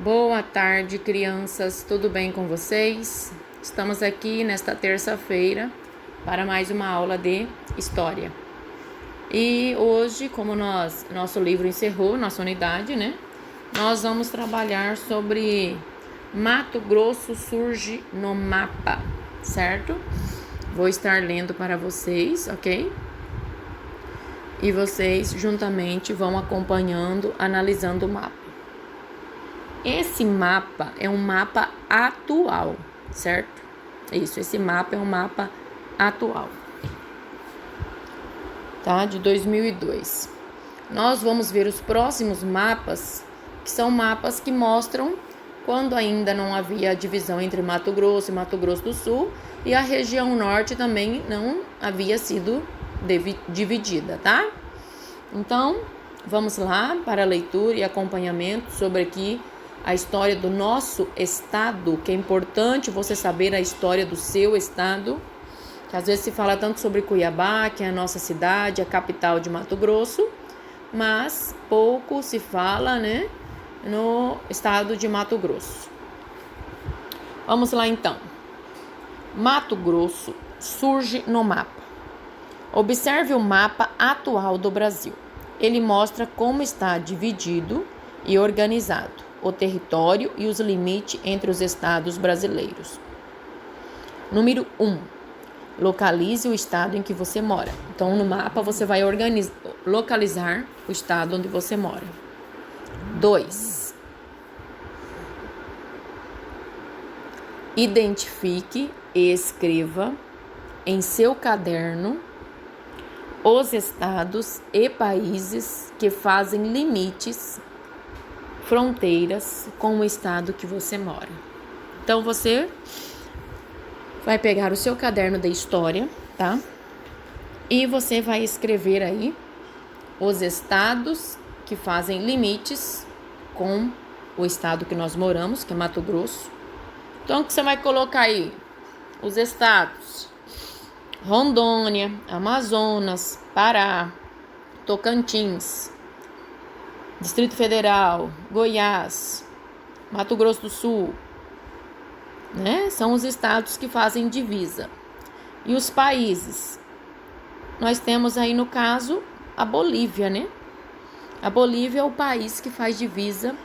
Boa tarde, crianças. Tudo bem com vocês? Estamos aqui nesta terça-feira para mais uma aula de história. E hoje, como nosso livro encerrou, nossa unidade, né? Nós vamos trabalhar sobre Mato Grosso surge no mapa, certo? Vou estar lendo para vocês, ok? E vocês juntamente vão acompanhando, analisando o mapa. Esse mapa é um mapa atual, certo? Esse mapa é um mapa atual, tá? De 2002. Nós vamos ver os próximos mapas, que são mapas que mostram quando ainda não havia divisão entre Mato Grosso e Mato Grosso do Sul, e a região norte também não havia sido dividida, tá? Então, vamos lá para a leitura e acompanhamento sobre aqui a história do nosso estado, que é importante você saber a história do seu estado, que às vezes se fala tanto sobre Cuiabá, que é a nossa cidade, a capital de Mato Grosso, mas pouco se fala, né, no estado de Mato Grosso. Vamos lá então. Mato Grosso surge no mapa. Observe o mapa atual do Brasil. Ele mostra como está dividido e organizado o território e os limites entre os estados brasileiros. Número 1. Localize o estado em que você mora. Então, no mapa, você vai localizar o estado onde você mora. 2. Identifique e escreva em seu caderno os estados e países que fazem limites, fronteiras com o estado que você mora. Então, você vai pegar o seu caderno de história, tá? E você vai escrever aí os estados que fazem limites com o estado que nós moramos, que é Mato Grosso. Então, o que você vai colocar aí? Os estados: Rondônia, Amazonas, Pará, Tocantins, Distrito Federal, Goiás, Mato Grosso do Sul, né? São os estados que fazem divisa. E os países? Nós temos aí, no caso, a Bolívia, né? A Bolívia é o país que faz divisa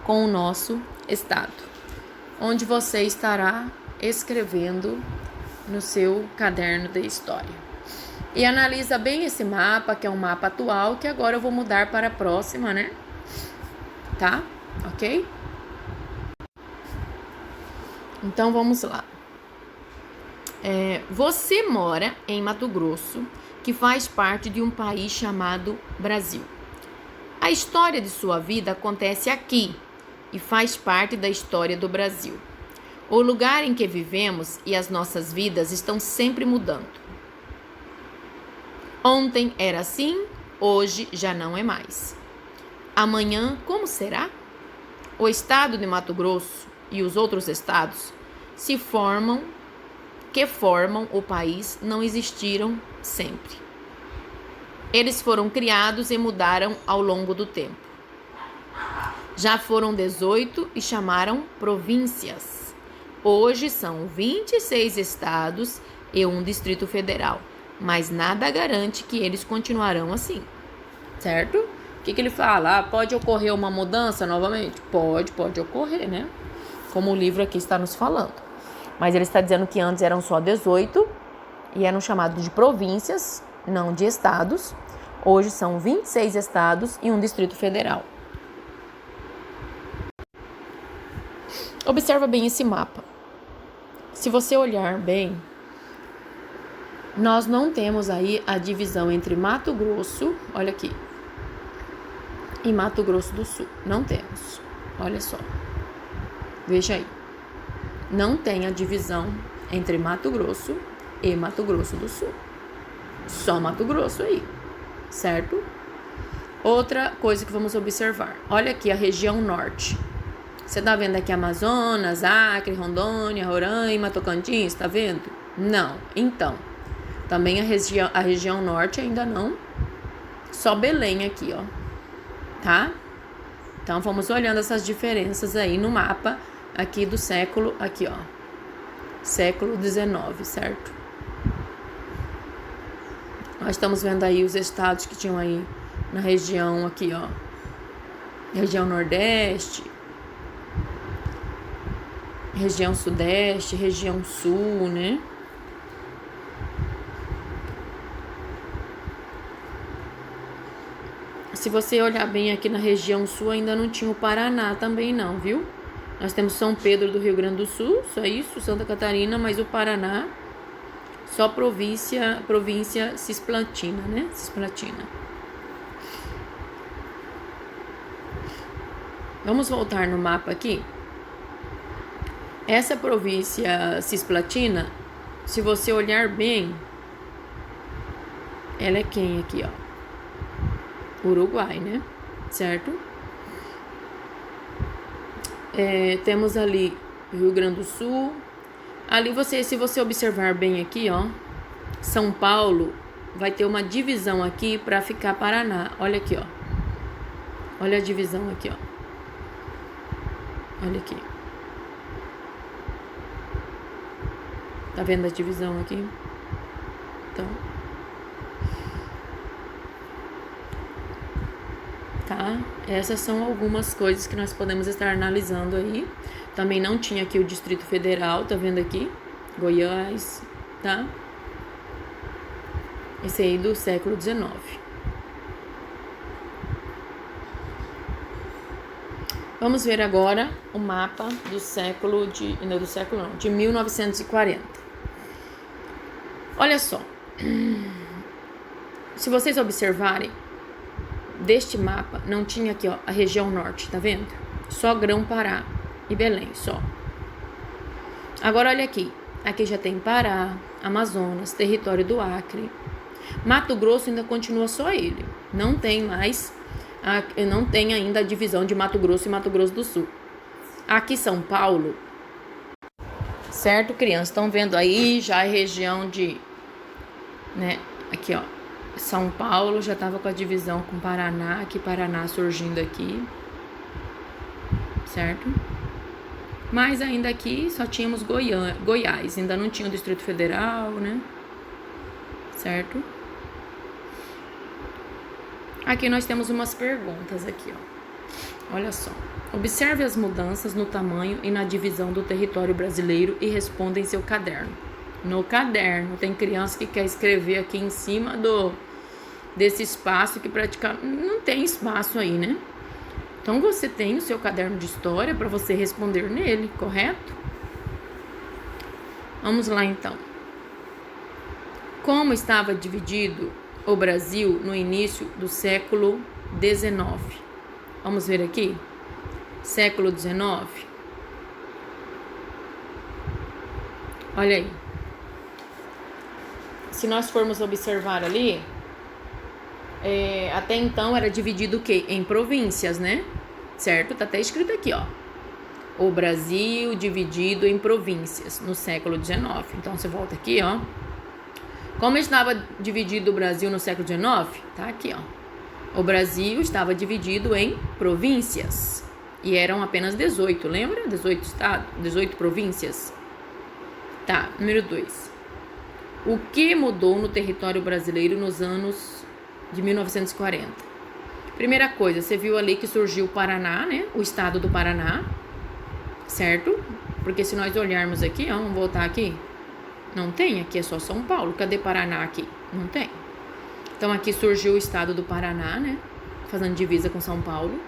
com o nosso estado, onde você estará escrevendo no seu caderno de história. E analisa bem esse mapa, que é um mapa atual, que agora eu vou mudar para a próxima, né? Tá? Ok? Então, vamos lá. Você mora em Mato Grosso, que faz parte de um país chamado Brasil. A história de sua vida acontece aqui e faz parte da história do Brasil. O lugar em que vivemos e as nossas vidas estão sempre mudando. Ontem era assim, hoje já não é mais. Amanhã, como será? O estado de Mato Grosso e os outros estados que formam o país não existiram sempre. Eles foram criados e mudaram ao longo do tempo. Já foram 18 e chamaram províncias. Hoje são 26 estados e um Distrito Federal. Mas nada garante que eles continuarão assim, certo? O que ele fala? Pode ocorrer uma mudança novamente? Pode ocorrer, né? Como o livro aqui está nos falando. Mas ele está dizendo que antes eram só 18 e eram chamados de províncias, não de estados. Hoje são 26 estados e um Distrito Federal. Observa bem esse mapa. Se você olhar bem, nós não temos aí a divisão entre Mato Grosso, olha aqui, e Mato Grosso do Sul. Não temos. Olha só. Veja aí. Não tem a divisão entre Mato Grosso e Mato Grosso do Sul. Só Mato Grosso aí, certo? Outra coisa que vamos observar. Olha aqui a região norte. Você tá vendo aqui Amazonas, Acre, Rondônia, Roraima, Tocantins, tá vendo? Não. Então, também a região norte ainda não. Só Belém aqui, ó. Tá? Então, vamos olhando essas diferenças aí no mapa aqui do século, aqui ó, século XIX, certo? Nós estamos vendo aí os estados que tinham aí na região aqui, ó, região Nordeste, região Sudeste, região Sul, né? Se você olhar bem aqui na região Sul, ainda não tinha o Paraná também não, viu? Nós temos São Pedro do Rio Grande do Sul, só isso, Santa Catarina, mas o Paraná, só província Cisplatina, né? Cisplatina. Vamos voltar no mapa aqui. Essa província Cisplatina, se você olhar bem, ela é quem aqui, ó? Uruguai, né? Certo? Temos ali Rio Grande do Sul. Ali se você observar bem aqui, ó, São Paulo vai ter uma divisão aqui para ficar Paraná. Olha aqui, ó. Olha a divisão aqui, ó. Olha aqui. Tá vendo a divisão aqui? Então. Tá? Essas são algumas coisas que nós podemos estar analisando aí. Também não tinha aqui o Distrito Federal, tá vendo aqui? Goiás, tá? Esse aí do século XIX. Vamos ver agora o mapa de 1940. Olha só. Se vocês observarem, deste mapa não tinha aqui, ó, a região norte, tá vendo? Só Grão-Pará e Belém, só. Agora olha aqui. Aqui já tem Pará, Amazonas, território do Acre. Mato Grosso ainda continua só ele. Não tem mais, não tem ainda a divisão de Mato Grosso e Mato Grosso do Sul. Aqui São Paulo, certo, crianças? Estão vendo aí já a região de, né? Aqui, ó. São Paulo já estava com a divisão com Paraná, aqui Paraná surgindo aqui, certo? Mas ainda aqui só tínhamos Goiás, ainda não tinha o Distrito Federal, né? Certo? Aqui nós temos umas perguntas aqui, ó. Olha só. Observe as mudanças no tamanho e na divisão do território brasileiro e responda em seu caderno. No caderno, tem criança que quer escrever aqui em cima desse espaço que praticamente não tem espaço aí, né? Então, você tem o seu caderno de história para você responder nele, correto? Vamos lá, então. Como estava dividido o Brasil no início do século XIX? Vamos ver aqui. Século XIX. Olha aí. Se nós formos observar ali, até então era dividido o quê? Em províncias, né? Certo? Tá até escrito aqui, ó. O Brasil dividido em províncias no século XIX. Então, você volta aqui, ó. Como estava dividido o Brasil no século XIX? Tá aqui, ó. O Brasil estava dividido em províncias. E eram apenas 18, lembra? 18 estados, 18 províncias. Tá, número 2. O que mudou no território brasileiro nos anos de 1940? Primeira coisa, você viu ali que surgiu o Paraná, né? O estado do Paraná, certo? Porque se nós olharmos aqui, ó, vamos voltar aqui. Não tem, aqui é só São Paulo. Cadê Paraná aqui? Não tem. Então, aqui surgiu o estado do Paraná, né? Fazendo divisa com São Paulo.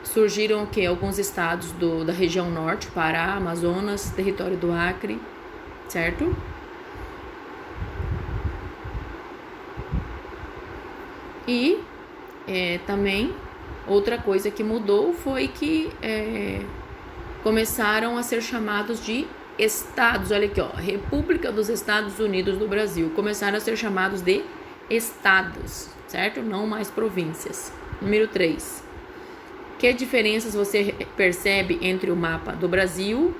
Surgiram o quê? Alguns estados da região norte, Pará, Amazonas, território do Acre, certo? E também outra coisa que mudou foi que começaram a ser chamados de estados. Olha aqui, ó, República dos Estados Unidos do Brasil. Começaram a ser chamados de estados, certo? Não mais províncias. Número 3. Que diferenças você percebe entre o mapa do Brasil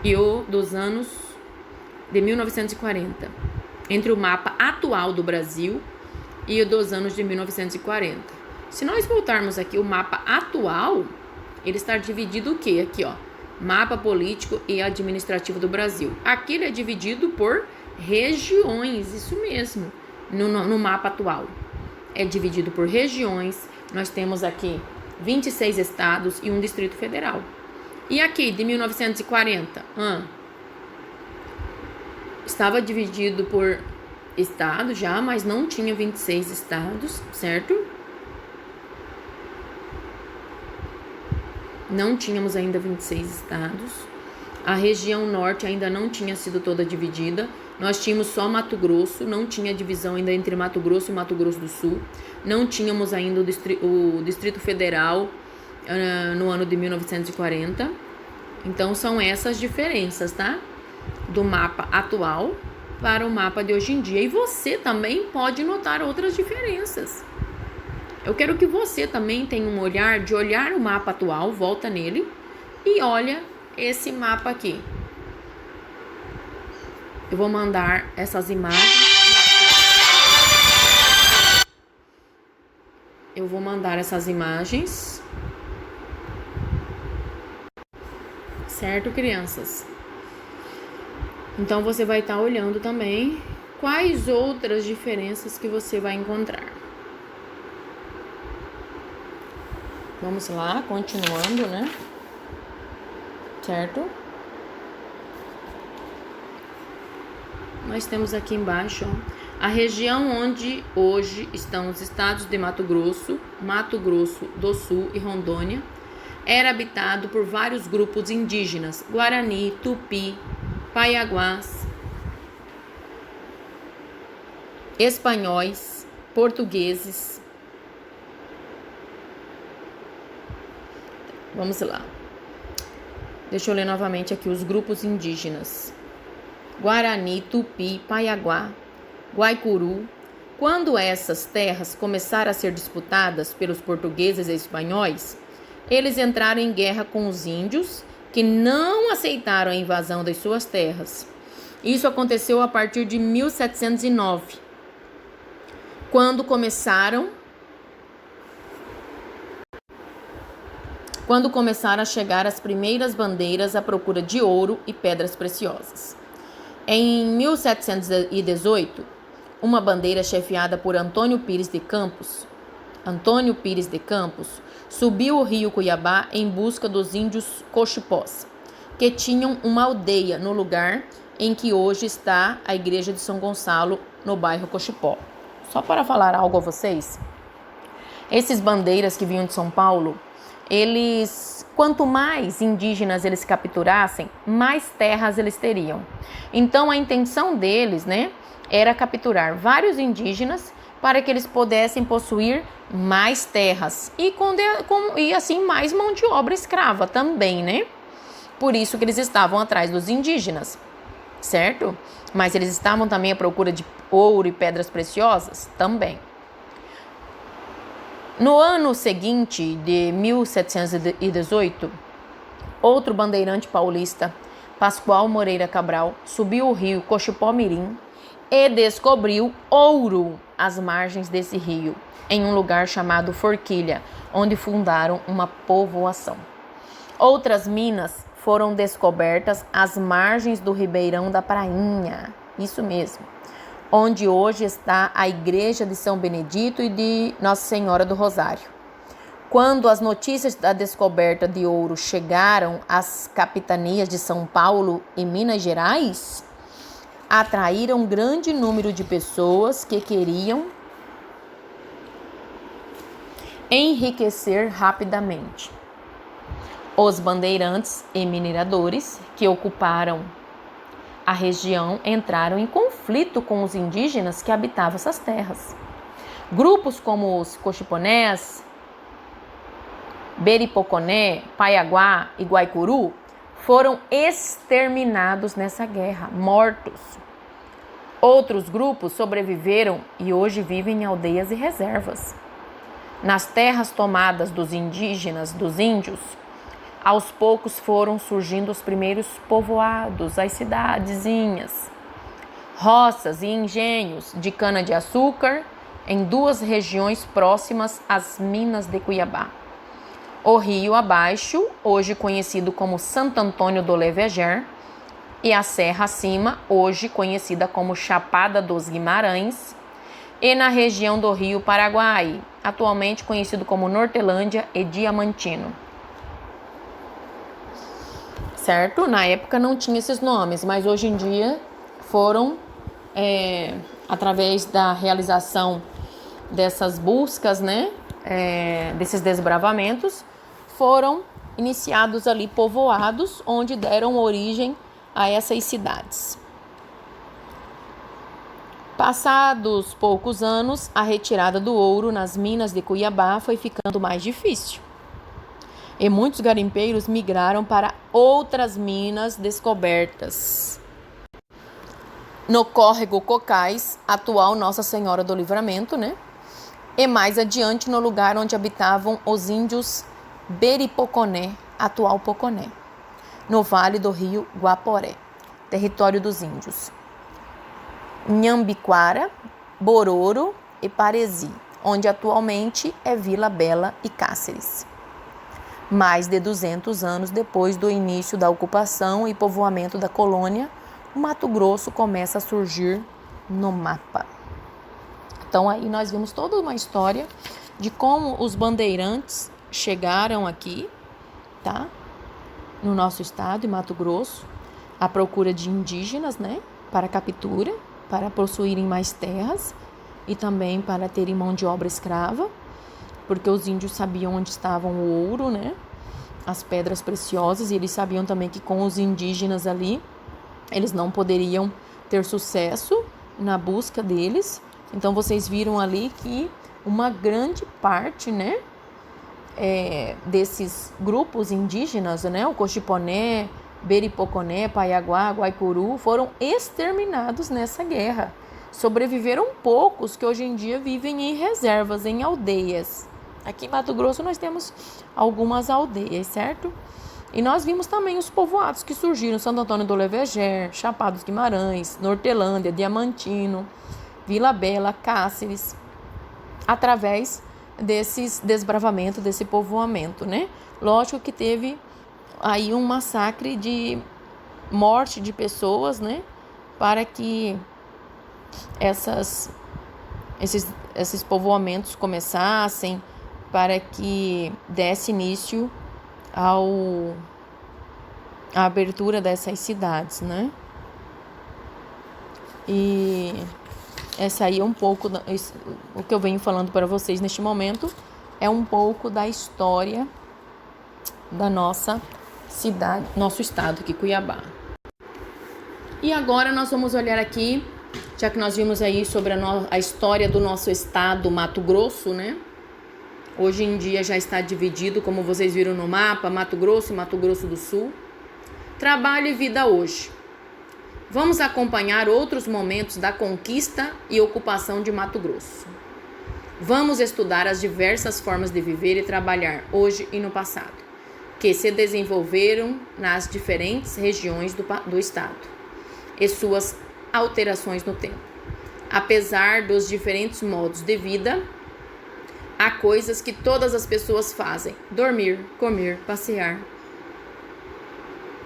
e o dos anos de 1940? Entre o mapa atual do Brasil e o dos anos de 1940. Se nós voltarmos aqui o mapa atual, ele está dividido o quê? Aqui, ó, mapa político e administrativo do Brasil. Aqui ele é dividido por regiões, isso mesmo, no mapa atual. É dividido por regiões, nós temos aqui 26 estados e um Distrito Federal. E aqui, de 1940, estava dividido por estado já, mas não tinha 26 estados, certo? Não tínhamos ainda 26 estados. A região norte ainda não tinha sido toda dividida. Nós tínhamos só Mato Grosso, não tinha divisão ainda entre Mato Grosso e Mato Grosso do Sul. Não tínhamos ainda o Distrito Federal no ano de 1940. Então, são essas diferenças, tá? Do mapa atual para o mapa de hoje em dia. E você também pode notar outras diferenças. Eu quero que você também tenha um olhar de olhar o mapa atual, volta nele e olha esse mapa aqui. Eu vou mandar essas imagens. Eu vou mandar essas imagens. Certo, crianças? Então, você vai estar olhando também quais outras diferenças que você vai encontrar. Vamos lá, continuando, né? Certo? Nós temos aqui embaixo, ó, a região onde hoje estão os estados de Mato Grosso do Sul e Rondônia, era habitado por vários grupos indígenas, Guarani, Tupi, Paiaguás, espanhóis, portugueses. Vamos lá. Deixa eu ler novamente aqui os grupos indígenas. Guarani, Tupi, Paiaguá, Guaicuru. Quando essas terras começaram a ser disputadas pelos portugueses e espanhóis, eles entraram em guerra com os índios, que não aceitaram a invasão das suas terras. Isso aconteceu a partir de 1709, quando começaram a chegar as primeiras bandeiras à procura de ouro e pedras preciosas. Em 1718, uma bandeira chefiada por Antônio Pires de Campos, subiu o rio Cuiabá em busca dos índios cochipós, que tinham uma aldeia no lugar em que hoje está a igreja de São Gonçalo, no bairro Cochipó. Só para falar algo a vocês, esses bandeiras que vinham de São Paulo, quanto mais indígenas eles capturassem, mais terras eles teriam. Então, a intenção deles, né, era capturar vários indígenas para que eles pudessem possuir mais terras e assim mais mão de obra escrava também, né? Por isso que eles estavam atrás dos indígenas, certo? Mas eles estavam também à procura de ouro e pedras preciosas também. No ano seguinte, de 1718, outro bandeirante paulista, Pascoal Moreira Cabral, subiu o rio Cochipó-Mirim e descobriu ouro às margens desse rio, em um lugar chamado Forquilha, onde fundaram uma povoação. Outras minas foram descobertas às margens do Ribeirão da Prainha, isso mesmo, onde hoje está a igreja de São Benedito e de Nossa Senhora do Rosário. Quando as notícias da descoberta de ouro chegaram às capitanias de São Paulo e Minas Gerais, atraíram um grande número de pessoas que queriam enriquecer rapidamente. Os bandeirantes e mineradores que ocuparam a região entraram em conflito com os indígenas que habitavam essas terras. Grupos como os Cochiponés, Beripoconé, Paiaguá e Guaicuru foram exterminados nessa guerra, mortos. Outros grupos sobreviveram e hoje vivem em aldeias e reservas. Nas terras tomadas dos indígenas, dos índios, aos poucos foram surgindo os primeiros povoados, as cidadezinhas, roças e engenhos de cana-de-açúcar em 2 regiões próximas às minas de Cuiabá. O rio abaixo, hoje conhecido como Santo Antônio do Leveger, e a serra acima, hoje conhecida como Chapada dos Guimarães, e na região do Rio Paraguai, atualmente conhecido como Nortelândia e Diamantino. Certo? Na época não tinha esses nomes, mas hoje em dia foram, através da realização dessas buscas, né, desses desbravamentos, foram iniciados ali povoados, onde deram origem a essas cidades. Passados poucos anos, a retirada do ouro nas minas de Cuiabá foi ficando mais difícil. E muitos garimpeiros migraram para outras minas descobertas. No córrego Cocais, atual Nossa Senhora do Livramento, né? E mais adiante no lugar onde habitavam os índios Beripoconé, atual Poconé, no vale do rio Guaporé, território dos índios Nhambiquara, Bororo e Paresi, onde atualmente é Vila Bela e Cáceres. Mais de 200 anos depois do início da ocupação e povoamento da colônia, o Mato Grosso começa a surgir no mapa. Então aí nós vimos toda uma história de como os bandeirantes chegaram aqui, tá? No nosso estado, em Mato Grosso, à procura de indígenas, né? Para captura, para possuírem mais terras e também para terem mão de obra escrava, porque os índios sabiam onde estavam o ouro, né? As pedras preciosas, e eles sabiam também que com os indígenas ali, eles não poderiam ter sucesso na busca deles. Então, vocês viram ali que uma grande parte, né, desses grupos indígenas, né, o Cochiponé, Beripoconé, Paiaguá, Guaicuru, foram exterminados nessa guerra. Sobreviveram poucos que hoje em dia vivem em reservas, em aldeias. Aqui em Mato Grosso nós temos algumas aldeias, certo? E nós vimos também os povoados que surgiram, Santo Antônio do Leveger, Chapada dos Guimarães, Nortelândia, Diamantino, Vila Bela, Cáceres, através desses desbravamentos, desse povoamento, né? Lógico que teve aí um massacre de morte de pessoas, né? Para que esses povoamentos começassem, para que desse início à abertura dessas cidades, né? E essa aí é um pouco, o que eu venho falando para vocês neste momento, é um pouco da história da nossa cidade, nosso estado aqui, Cuiabá. E agora nós vamos olhar aqui, já que nós vimos aí sobre a história do nosso estado, Mato Grosso, né? Hoje em dia já está dividido, como vocês viram no mapa, Mato Grosso e Mato Grosso do Sul. Trabalho e vida hoje. Vamos acompanhar outros momentos da conquista e ocupação de Mato Grosso. Vamos estudar as diversas formas de viver e trabalhar hoje e no passado, que se desenvolveram nas diferentes regiões do estado e suas alterações no tempo. Apesar dos diferentes modos de vida, há coisas que todas as pessoas fazem: dormir, comer, passear,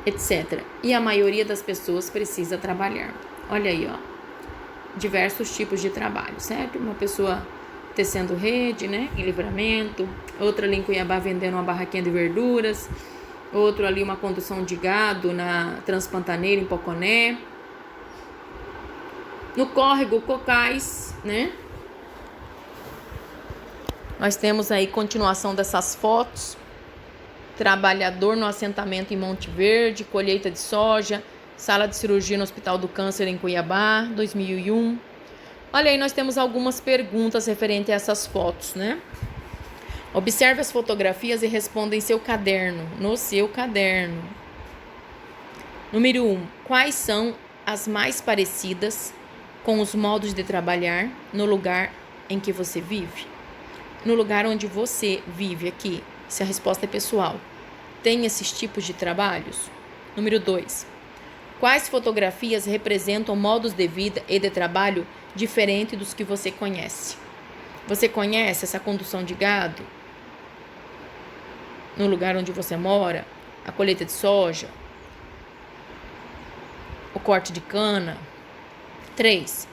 etc. E a maioria das pessoas precisa trabalhar. Olha aí, ó, diversos tipos de trabalho, certo? Uma pessoa tecendo rede, né, em Livramento, outra ali em Cuiabá vendendo uma barraquinha de verduras, outro ali uma condução de gado na Transpantaneira, em Poconé. No córrego Cocais, né, nós temos aí continuação dessas fotos: trabalhador no assentamento em Monte Verde, colheita de soja, sala de cirurgia no Hospital do Câncer em Cuiabá, 2001. Olha aí, nós temos algumas perguntas referentes a essas fotos, né? Observe as fotografias e responda em seu caderno, no seu caderno. Número 1. Quais são as mais parecidas com os modos de trabalhar no lugar em que você vive? No lugar onde você vive aqui, se a resposta é pessoal, tem esses tipos de trabalhos? Número 2. Quais fotografias representam modos de vida e de trabalho diferentes dos que você conhece? Você conhece essa condução de gado no lugar onde você mora? A colheita de soja? O corte de cana? 3.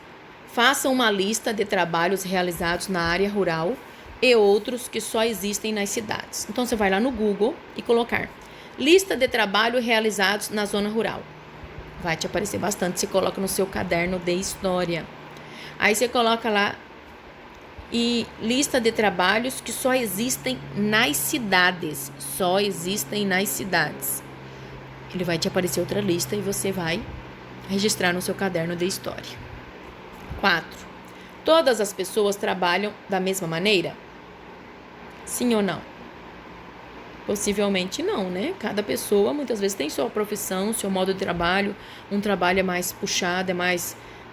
Faça uma lista de trabalhos realizados na área rural e outros que só existem nas cidades. Então, você vai lá no Google e colocar lista de trabalho realizados na zona rural. Vai te aparecer bastante. Você coloca no seu caderno de história. Aí você coloca lá e lista de trabalhos que só existem nas cidades. Só existem nas cidades. Ele vai te aparecer outra lista e você vai registrar no seu caderno de história. 4. Todas as pessoas trabalham da mesma maneira? Sim ou não? Possivelmente não, né? Cada pessoa muitas vezes tem sua profissão, seu modo de trabalho. Um trabalho é mais puxado,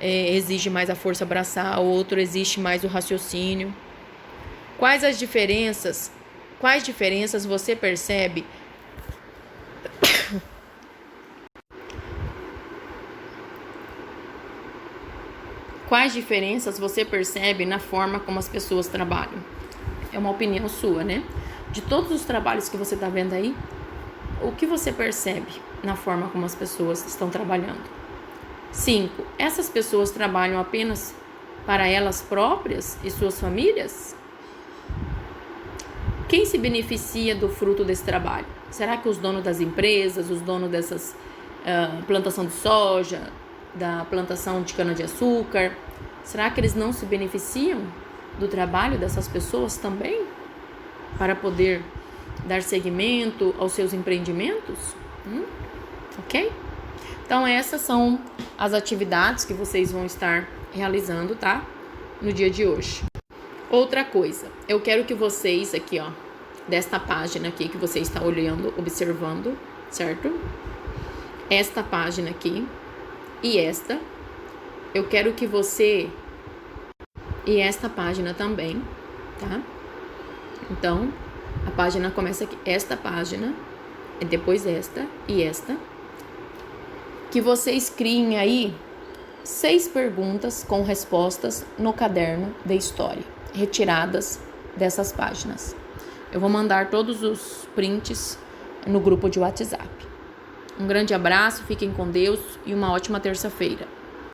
exige mais a força braçal, outro exige mais o raciocínio. Quais diferenças você percebe? Quais diferenças você percebe na forma como as pessoas trabalham? É uma opinião sua, né? De todos os trabalhos que você está vendo aí, o que você percebe na forma como as pessoas estão trabalhando? 5. Essas pessoas trabalham apenas para elas próprias e suas famílias? Quem se beneficia do fruto desse trabalho? Será que os donos das empresas, os donos dessas plantação de soja, da plantação de cana-de-açúcar, será que eles não se beneficiam do trabalho dessas pessoas também? Para poder dar seguimento aos seus empreendimentos? Ok? Então, essas são as atividades que vocês vão estar realizando, tá? No dia de hoje. Outra coisa, eu quero que vocês aqui, ó, desta página aqui que você está olhando, observando, certo? Esta página aqui e esta, eu quero que você... E esta página também, tá? Então, a página começa aqui. Esta página, e depois esta e esta. Que vocês criem aí 6 perguntas com respostas no caderno de história, retiradas dessas páginas. Eu vou mandar todos os prints no grupo de WhatsApp. Um grande abraço, fiquem com Deus e uma ótima terça-feira.